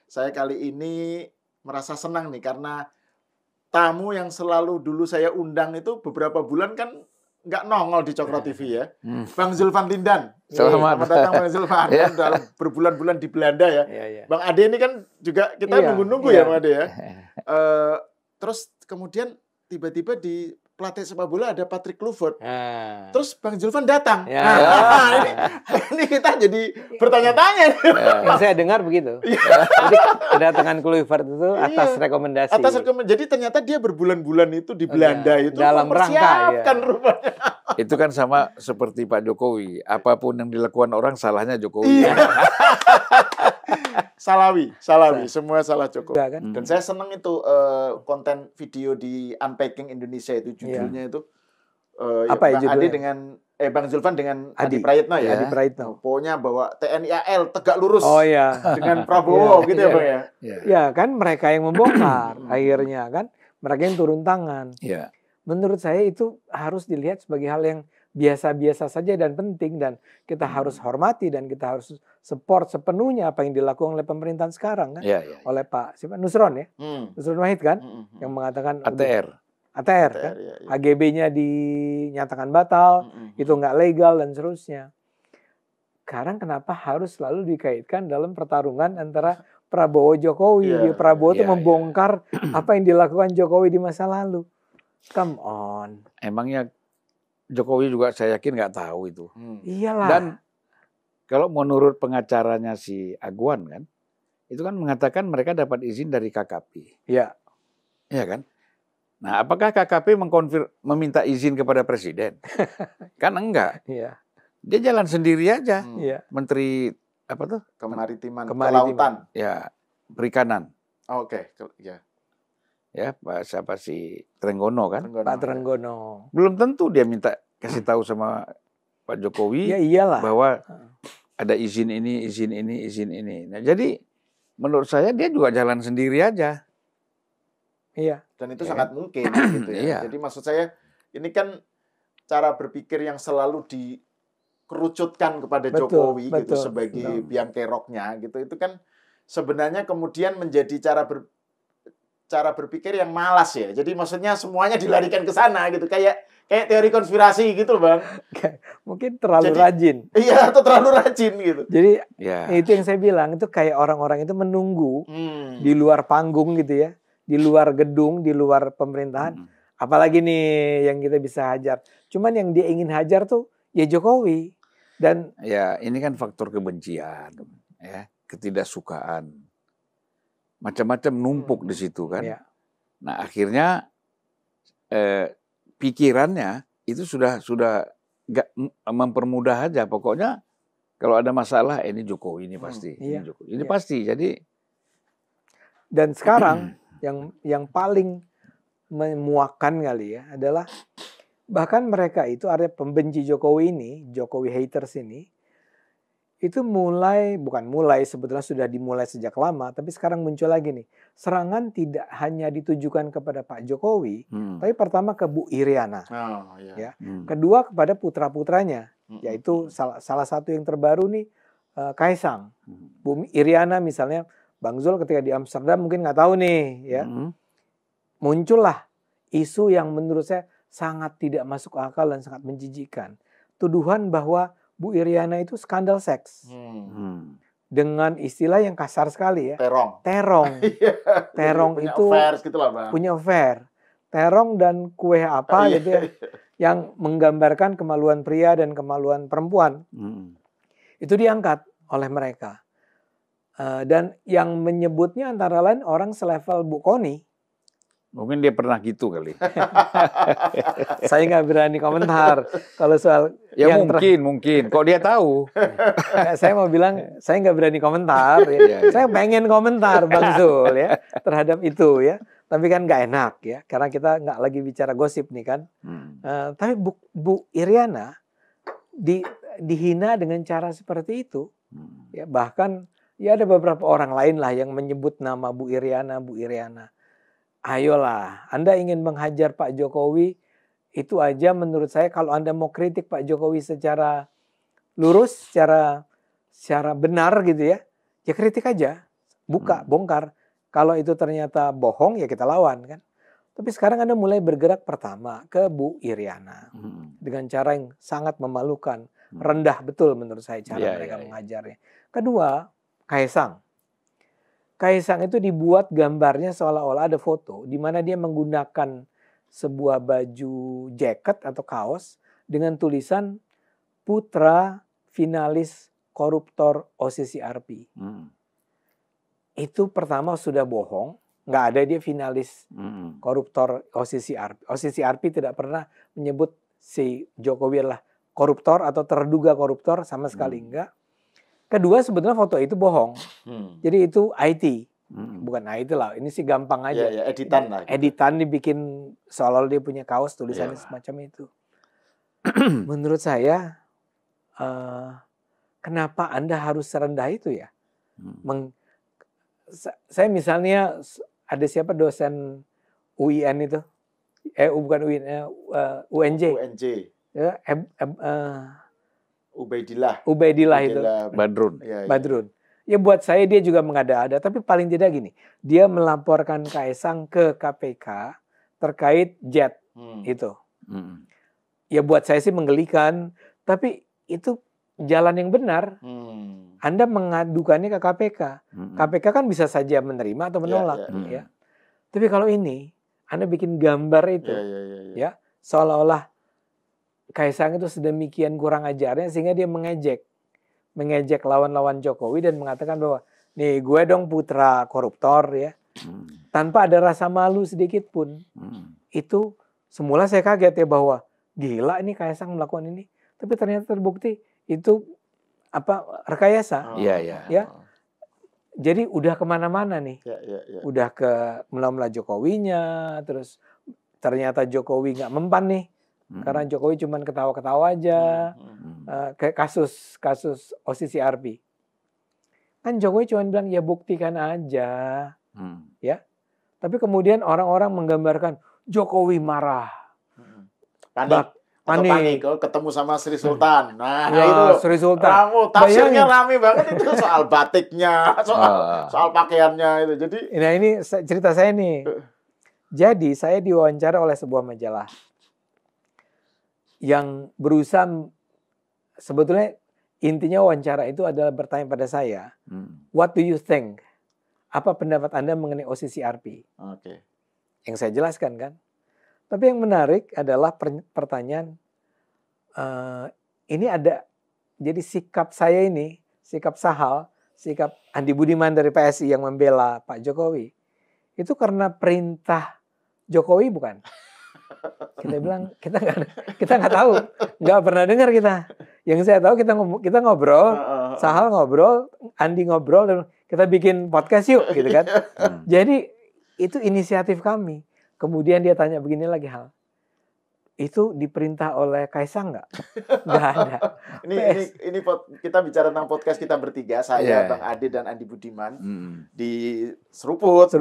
saya kali ini merasa senang nih karena tamu yang selalu dulu saya undang itu beberapa bulan kan nggak nongol di Cokro TV ya. Bang Zulfan Lindan. Selamat datang Bang Zulfan. Kan dalam berbulan-bulan di Belanda ya. Bang Ade ini kan juga kita nunggu-nunggu ya Bang Ade ya. Terus kemudian tiba-tiba di pelatih sepak bola ada Patrick Kluivert. Terus Bang Zulfan datang. Ini kita jadi bertanya-tanya. Yang saya dengar begitu. Jadi kedatangan Kluivert itu atas rekomendasi. Jadi ternyata dia berbulan-bulan itu di Belanda itu dalam rangka rupanya. Itu kan sama seperti Pak Jokowi. Apapun yang dilakukan orang salahnya Jokowi. Salawi, semua salah Jokowi. Dan saya senang itu konten video di Unpacking Indonesia itu judulnya itu apa Bang Ade dengan Bang Zulfan dengan Adi Prayitno ya. Adi Prayitno. Pokoknya bahwa TNI AL tegak lurus. Dengan Ya, Prabowo gitu ya Bang ya. Ya kan mereka yang membongkar akhirnya kan mereka yang turun tangan. Menurut saya itu harus dilihat sebagai hal yang biasa-biasa saja dan penting dan kita harus hormati dan kita harus support sepenuhnya apa yang dilakukan oleh pemerintahan sekarang kan oleh Pak Nusron ya Nusron Wahid kan yang mengatakan ATR kan HGB-nya dinyatakan batal itu nggak legal dan seterusnya. Sekarang kenapa harus selalu dikaitkan dalam pertarungan antara Prabowo Jokowi? Prabowo itu membongkar apa yang dilakukan Jokowi di masa lalu. Come on. Emangnya Jokowi juga saya yakin nggak tahu itu. Iyalah. Dan kalau menurut pengacaranya si Aguan kan, itu kan mengatakan mereka dapat izin dari KKP. Iya. Iya kan? Nah, apakah KKP meminta izin kepada presiden? Kan enggak. Iya. Dia jalan sendiri aja. Menteri apa tuh? Kemaritiman. Kelautan. Ya, perikanan. Oke, ya. Ya, siapa si Trenggono kan? Pak Trenggono. Belum tentu dia minta kasih tahu sama Pak Jokowi bahwa ada izin ini. Nah, jadi menurut saya dia juga jalan sendiri aja. Iya. Dan itu sangat mungkin gitu ya. Jadi maksud saya ini kan cara berpikir yang selalu dikerucutkan kepada Jokowi gitu sebagai biang keroknya gitu. Itu kan sebenarnya kemudian menjadi cara berpikir yang malas ya. Jadi maksudnya semuanya dilarikan ke sana gitu. Kayak teori konspirasi gitu, Bang. Mungkin terlalu rajin. Iya, atau terlalu rajin gitu. Jadi itu yang saya bilang, itu kayak orang-orang itu menunggu di luar panggung gitu ya. Di luar gedung, di luar pemerintahan. Apalagi nih yang kita bisa hajar. Cuman yang dia ingin hajar tuh ya Jokowi. Dan ya ini kan faktor kebencian, ya, ketidaksukaan. Macam-macam numpuk di situ kan. Nah akhirnya pikirannya itu sudah nggak mempermudah aja. Pokoknya kalau ada masalah ini Jokowi ini pasti, ini pasti. Jadi dan sekarang yang paling memuakkan kali ya adalah bahkan mereka itu ada pembenci Jokowi ini, Jokowi haters ini. Itu bukan mulai sebetulnya sudah dimulai sejak lama, tapi sekarang muncul lagi nih. Serangan tidak hanya ditujukan kepada Pak Jokowi, tapi pertama ke Bu Iriana. Ya. Kedua kepada putra-putranya, yaitu salah satu yang terbaru nih Kaisang. Bu Iriana misalnya, Bang Zul ketika di Amsterdam mungkin nggak tahu nih, ya. Muncullah isu yang menurut saya sangat tidak masuk akal dan sangat menjijikkan. Tuduhan bahwa Bu Iriana itu skandal seks. Dengan istilah yang kasar sekali ya. Terong. Terong itu punya affair. Terong dan kue apa gitu ya. Yang menggambarkan kemaluan pria dan kemaluan perempuan. Itu diangkat oleh mereka. Dan yang menyebutnya antara lain orang selevel Bu Kony. Mungkin dia pernah gitu kali. Saya nggak berani komentar kalau soal ya mungkin. Kok dia tahu? Saya mau bilang saya nggak berani komentar. Ya. Saya pengen komentar Bang Zul ya terhadap itu ya. Tapi kan nggak enak ya karena kita nggak lagi bicara gosip nih kan. Tapi Bu Iriana dihina dengan cara seperti itu. Ya bahkan ya ada beberapa orang lain lah yang menyebut nama Bu Iriana. Ayolah, Anda ingin menghajar Pak Jokowi, itu aja menurut saya kalau Anda mau kritik Pak Jokowi secara lurus, secara benar gitu ya kritik aja. bongkar. Kalau itu ternyata bohong ya kita lawan kan. Tapi sekarang Anda mulai bergerak pertama ke Bu Iriana dengan cara yang sangat memalukan, rendah betul menurut saya cara mereka mengajarnya. Kedua, Kaisang. Kaisang itu dibuat gambarnya seolah-olah ada foto di mana dia menggunakan sebuah baju jaket atau kaos dengan tulisan putra finalis koruptor OCCRP. Itu pertama sudah bohong, nggak ada dia finalis koruptor OCCRP. OCCRP tidak pernah menyebut si Jokowi adalah koruptor atau terduga koruptor, sama sekali enggak. Kedua, sebetulnya foto itu bohong. Jadi itu IT. Bukan IT lah, ini sih gampang aja. Ya, editan lah. Editan dibikin seolah-olah dia punya kaos tulisannya semacam itu. Menurut saya, kenapa Anda harus serendah itu ya? Saya misalnya ada siapa dosen UIN itu? Bukan UIN, UNJ. Ya, Ubaidillah itu. Badrun. Badrun. Ya buat saya dia juga mengada-ada, tapi paling tidak gini, dia melaporkan Kaisang ke KPK terkait jet itu. Ya buat saya sih menggelikan, tapi itu jalan yang benar. Anda mengadukannya ke KPK. KPK kan bisa saja menerima atau menolak. Ya. Tapi kalau ini, Anda bikin gambar itu, ya seolah-olah Kaisang itu sedemikian kurang ajarnya sehingga dia mengejek lawan-lawan Jokowi dan mengatakan bahwa nih gue dong putra koruptor ya. Tanpa ada rasa malu sedikit pun. Itu semula saya kaget ya bahwa gila ini Kaisang melakukan ini. Tapi ternyata terbukti itu rekayasa. Ya. Jadi udah kemana-mana nih. Udah ke mela-mela Jokowinya, terus ternyata Jokowi nggak mempan nih. Karena Jokowi cuma ketawa-ketawa aja. Kayak kasus OCCRP. Kan Jokowi cuma bilang ya buktikan aja. Ya. Tapi kemudian orang-orang menggambarkan Jokowi marah. Panik. Ketemu sama Sri Sultan. Nah, ya, itu Sri Sultan. Tafsirnya rame banget itu soal batiknya, soal pakaiannya itu. Jadi ini cerita saya nih. Jadi saya diwawancara oleh sebuah majalah yang berusaha, sebetulnya intinya wawancara itu adalah bertanya pada saya, what do you think? Apa pendapat Anda mengenai OCCRP? Yang saya jelaskan kan. Tapi yang menarik adalah pertanyaan, ini ada, jadi sikap saya ini, sikap Sahal, sikap Andi Budiman dari PSI yang membela Pak Jokowi, itu karena perintah Jokowi bukan? Kita bilang kita nggak tahu, nggak pernah dengar kita. Yang saya tahu kita ngobrol, Sahal ngobrol, Andi ngobrol, dan kita bikin podcast yuk, gitu kan. Jadi itu inisiatif kami. Kemudian dia tanya begini lagi hal, itu diperintah oleh Kaisang nggak? Nggak ada. Ini kita bicara tentang podcast kita bertiga, saya, Bang Ade dan Andi Budiman di Seruput.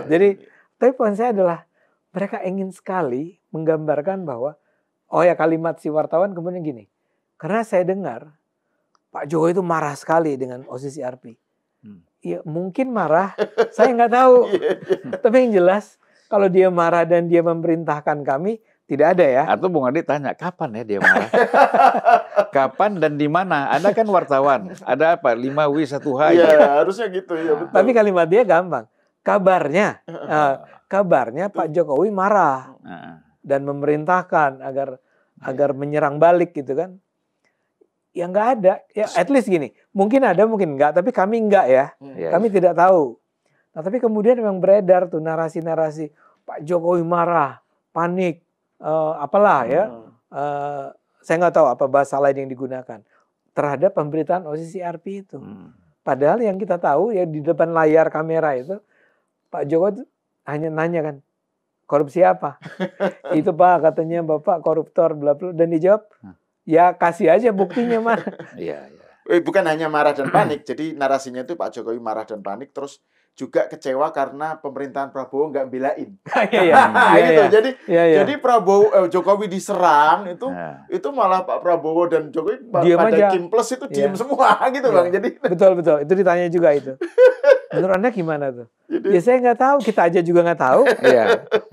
Jadi, tapi poin saya adalah mereka ingin sekali menggambarkan bahwa, kalimat si wartawan kemudian gini, karena saya dengar Pak Jokowi itu marah sekali dengan OCCRP. Ya mungkin marah, saya nggak tahu. Tapi yang jelas, kalau dia marah dan dia memerintahkan kami, tidak ada ya. Atau Bung Adi tanya, kapan ya dia marah? Kapan dan di mana? Anda kan wartawan. Ada apa? 5W 1H. Iya, harusnya gitu ya. Betul. Tapi kalimat dia gampang. Kabarnya Pak Jokowi marah dan memerintahkan agar menyerang balik gitu kan. Ya nggak ada. Ya at least gini. Mungkin ada, mungkin enggak. Tapi kami enggak ya. Kami tidak tahu. Nah, tapi kemudian memang beredar tuh narasi-narasi Pak Jokowi marah, panik, apalah ya. Saya nggak tahu apa bahasa lain yang digunakan terhadap pemberitaan OCCRP itu. Padahal yang kita tahu ya di depan layar kamera itu Pak Jokowi hanya nanya kan, korupsi apa? Itu Pak katanya Bapak koruptor bla bla, dan dijawab ya kasih aja buktinya mana. Bukan hanya marah dan panik. Jadi narasinya itu Pak Jokowi marah dan panik, terus juga kecewa karena pemerintahan Prabowo nggak belain. Jadi Jokowi diserang itu malah Pak Prabowo dan Jokowi pada Kim Plus itu diem semua gitu Bang. Jadi betul itu ditanya juga itu. Menurut Anda gimana tuh? Ya saya nggak tahu, kita aja juga nggak tahu.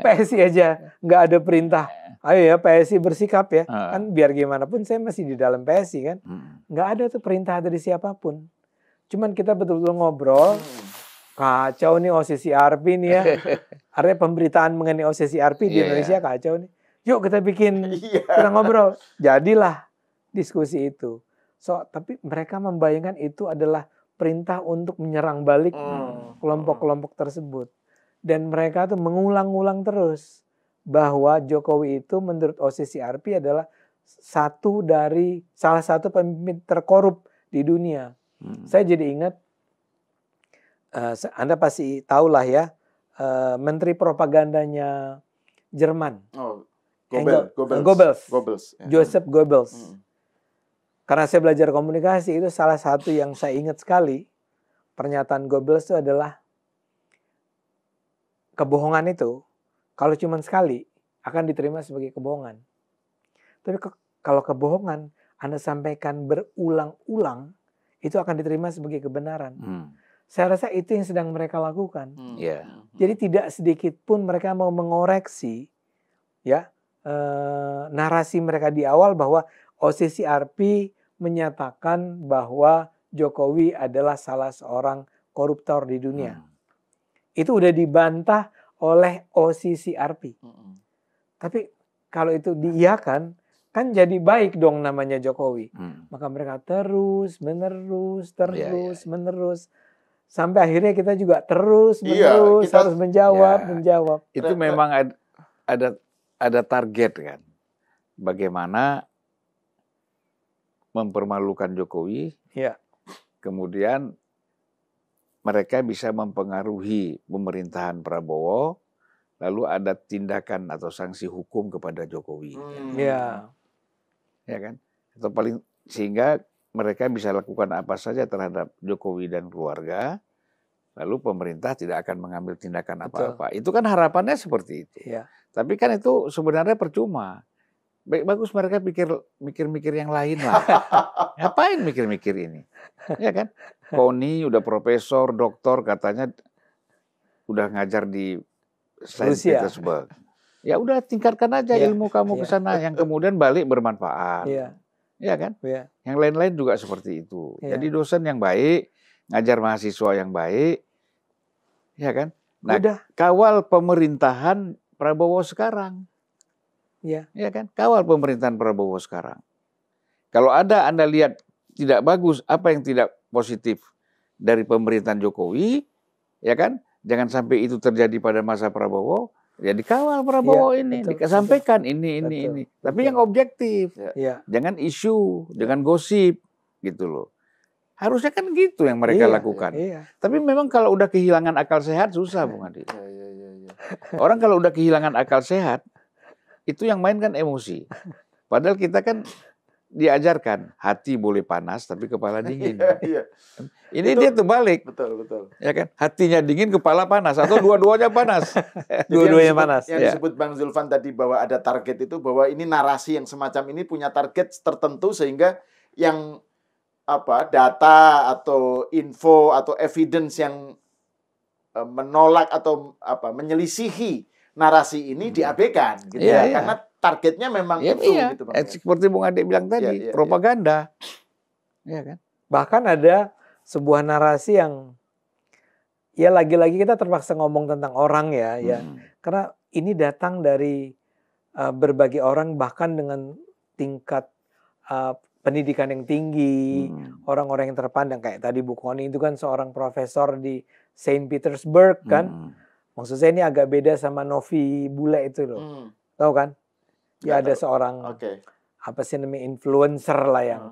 PSI aja nggak ada perintah. Ayo ya PSI bersikap ya. Kan biar gimana pun saya masih di dalam PSI kan. Nggak ada tuh perintah dari siapapun. Cuman kita betul-betul ngobrol. Kacau nih OCCRP nih ya. Artinya pemberitaan mengenai OCCRP di Indonesia kacau nih. Yuk kita bikin, kita ngobrol. Jadilah diskusi itu. Tapi mereka membayangkan itu adalah perintah untuk menyerang balik kelompok-kelompok tersebut. Dan mereka tuh mengulang-ulang terus bahwa Jokowi itu menurut OCCRP adalah salah satu pemimpin terkorup di dunia. Saya jadi ingat, Anda pasti tahulah ya, Menteri Propagandanya Jerman. Goebbels. Joseph Goebbels. Karena saya belajar komunikasi, itu salah satu yang saya ingat sekali. Pernyataan Goebbels itu adalah kebohongan itu kalau cuma sekali akan diterima sebagai kebohongan. Tapi kalau kebohongan Anda sampaikan berulang-ulang, itu akan diterima sebagai kebenaran. Saya rasa itu yang sedang mereka lakukan. Jadi tidak sedikit pun mereka mau mengoreksi ya narasi mereka di awal bahwa OCCRP menyatakan bahwa Jokowi adalah salah seorang koruptor di dunia. Itu udah dibantah oleh OCCRP. Tapi kalau itu diiyakan, kan jadi baik dong namanya Jokowi. Maka mereka terus menerus. Sampai akhirnya kita juga terus menerus harus menjawab. Itu memang ada target kan. Bagaimana mempermalukan Jokowi. Kemudian mereka bisa mempengaruhi pemerintahan Prabowo, lalu ada tindakan atau sanksi hukum kepada Jokowi. Ya kan? Atau sehingga mereka bisa lakukan apa saja terhadap Jokowi dan keluarga, lalu pemerintah tidak akan mengambil tindakan apa-apa. Itu kan harapannya seperti itu. Tapi kan itu sebenarnya percuma. Bagus mereka mikir-mikir yang lain lah. Ngapain mikir-mikir ini? Ya kan? Koni udah profesor, doktor, katanya udah ngajar di Saint Petersburg. Ya udah tingkatkan aja ilmu kamu ke sana, yang kemudian balik bermanfaat. Ya kan? Yang lain-lain juga seperti itu. Jadi dosen yang baik, ngajar mahasiswa yang baik. Ya kan? Nah, kawal pemerintahan Prabowo sekarang. Ya kan? Kawal pemerintahan Prabowo sekarang. Kalau ada Anda lihat tidak bagus, apa yang tidak positif dari pemerintahan Jokowi, ya kan? Jangan sampai itu terjadi pada masa Prabowo. Ya dikawal Prabowo ini, disampaikan ini. Tapi yang objektif. Jangan isu, jangan gosip gitu loh. Harusnya kan gitu yang mereka lakukan. Tapi memang kalau udah kehilangan akal sehat susah, Bung Adi. Orang kalau udah kehilangan akal sehat, itu yang main kan emosi. Padahal kita kan diajarkan hati boleh panas tapi kepala dingin. Ini dia terbalik. Betul. Ya kan? Hatinya dingin, kepala panas atau dua-duanya panas. Dua-duanya panas. Yang disebut Bang Zulfan tadi bahwa ada target itu, bahwa ini narasi yang semacam ini punya target tertentu sehingga yang data atau info atau evidence yang menolak atau menyelisihi narasi ini diabaikan gitu karena targetnya memang itu gitu Bang. Seperti Bung Ade bilang tadi, propaganda. Ya kan? Bahkan ada sebuah narasi yang ya lagi-lagi kita terpaksa ngomong tentang orang ya. Karena ini datang dari berbagai orang bahkan dengan tingkat pendidikan yang tinggi, orang-orang yang terpandang kayak tadi Bu Koni itu kan seorang profesor di Saint Petersburg kan. Maksud saya ini agak beda sama Novi Bule itu loh. Tahu kan? Ya ada seorang influencer lah yang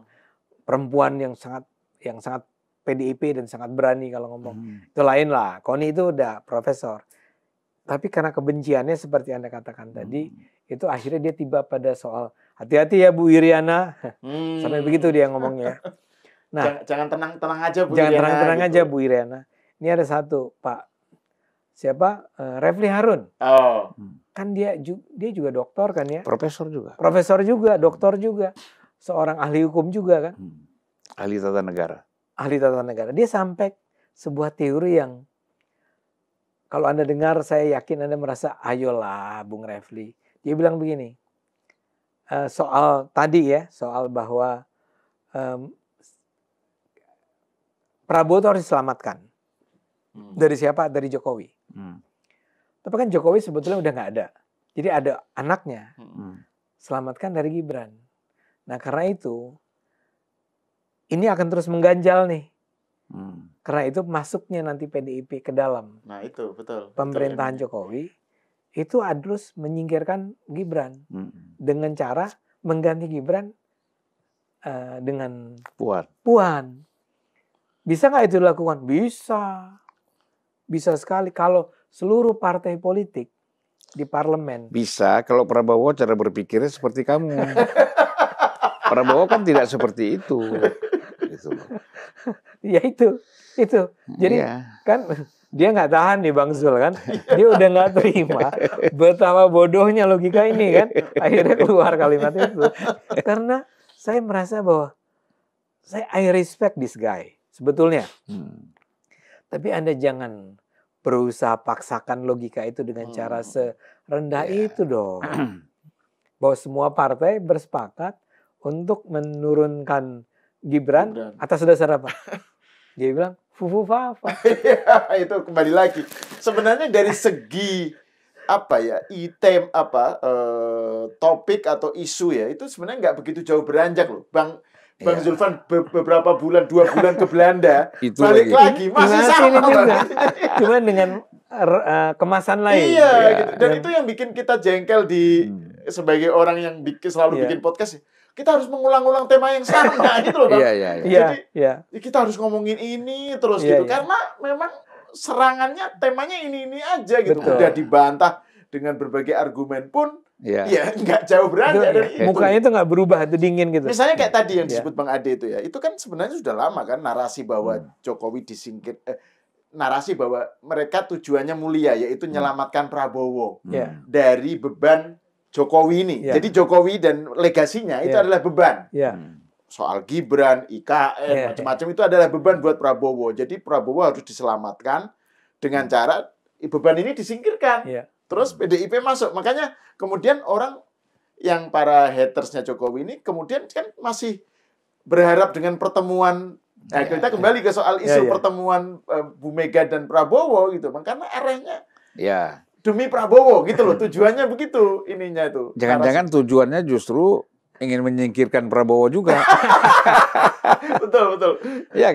perempuan yang sangat PDIP dan sangat berani kalau ngomong. Itu lain lah. Koni itu udah profesor. Tapi karena kebenciannya seperti Anda katakan tadi, itu akhirnya dia tiba pada soal hati-hati ya Bu Iriana. Sampai begitu dia ngomongnya. Nah, jangan tenang-tenang aja Bu Iriana. Jangan tenang-tenang gitu. aja Bu Iriana. Ini ada satu, Pak. Siapa? Refli Harun. Kan dia juga doktor kan ya? Profesor juga. Profesor juga, doktor juga. Seorang ahli hukum juga kan? Ahli tata negara. Ahli tata negara. Dia sebuah teori yang kalau Anda dengar, saya yakin Anda merasa, ayolah Bung Refli. Dia bilang begini, soal tadi ya, soal bahwa Prabowo itu harus diselamatkan. Dari siapa? Dari Jokowi. Tapi kan Jokowi sebetulnya udah nggak ada. Jadi ada anaknya. Selamatkan dari Gibran. Nah karena itu, ini akan terus mengganjal nih. Karena itu masuknya nanti PDIP ke dalam. Nah itu betul. Pemerintahan Jokowi itu harus menyingkirkan Gibran dengan cara mengganti Gibran dengan Puan. Bisa nggak itu dilakukan? Bisa. Bisa sekali kalau seluruh partai politik di parlemen. Bisa kalau Prabowo cara berpikirnya seperti kamu. Prabowo kan tidak seperti itu. Gitu. Ya itu. Jadi kan dia nggak tahan nih Bang Zul kan. Dia udah nggak terima betapa bodohnya logika ini kan. Akhirnya keluar kalimat itu. Karena saya merasa bahwa I respect this guy sebetulnya. Tapi Anda jangan berusaha paksakan logika itu dengan cara serendah itu dong. Bahwa semua partai bersepakat untuk menurunkan Gibran atas dasar apa? Dia bilang fufu fafa. Itu kembali lagi. Sebenarnya dari segi topik atau isu ya, itu sebenarnya nggak begitu jauh beranjak loh. Bang Zulfan beberapa bulan, 2 bulan ke Belanda, itu balik lagi masih sama. Cuma dengan kemasan lain. Iya, gitu. Dan itu yang bikin kita jengkel sebagai orang yang selalu bikin podcast. Kita harus mengulang-ulang tema yang sama gitu loh, Bang. Jadi kita harus ngomongin ini terus gitu. Karena memang serangannya temanya ini aja gitu. Betul. Udah dibantah dengan berbagai argumen pun ya nggak jauh beranjak dari itu. Mukanya itu nggak berubah, itu dingin gitu. Misalnya kayak tadi yang disebut Bang Ade itu ya, itu kan sebenarnya sudah lama kan narasi bahwa Jokowi disingkir, narasi bahwa mereka tujuannya mulia, yaitu menyelamatkan Prabowo dari beban Jokowi ini. Jadi Jokowi dan legasinya itu adalah beban. Soal Gibran, IKN, macam-macam itu adalah beban buat Prabowo. Jadi Prabowo harus diselamatkan dengan cara beban ini disingkirkan. Terus PDIP masuk. Makanya kemudian orang yang para hatersnya Jokowi ini kemudian kan masih berharap dengan pertemuan. Nah, kita kembali ke soal isu pertemuan Bu Mega dan Prabowo gitu. Karena arahnya demi Prabowo gitu loh. Tujuannya begitu ininya itu. Jangan-jangan tujuannya justru ingin menyingkirkan Prabowo juga. Betul. Ya.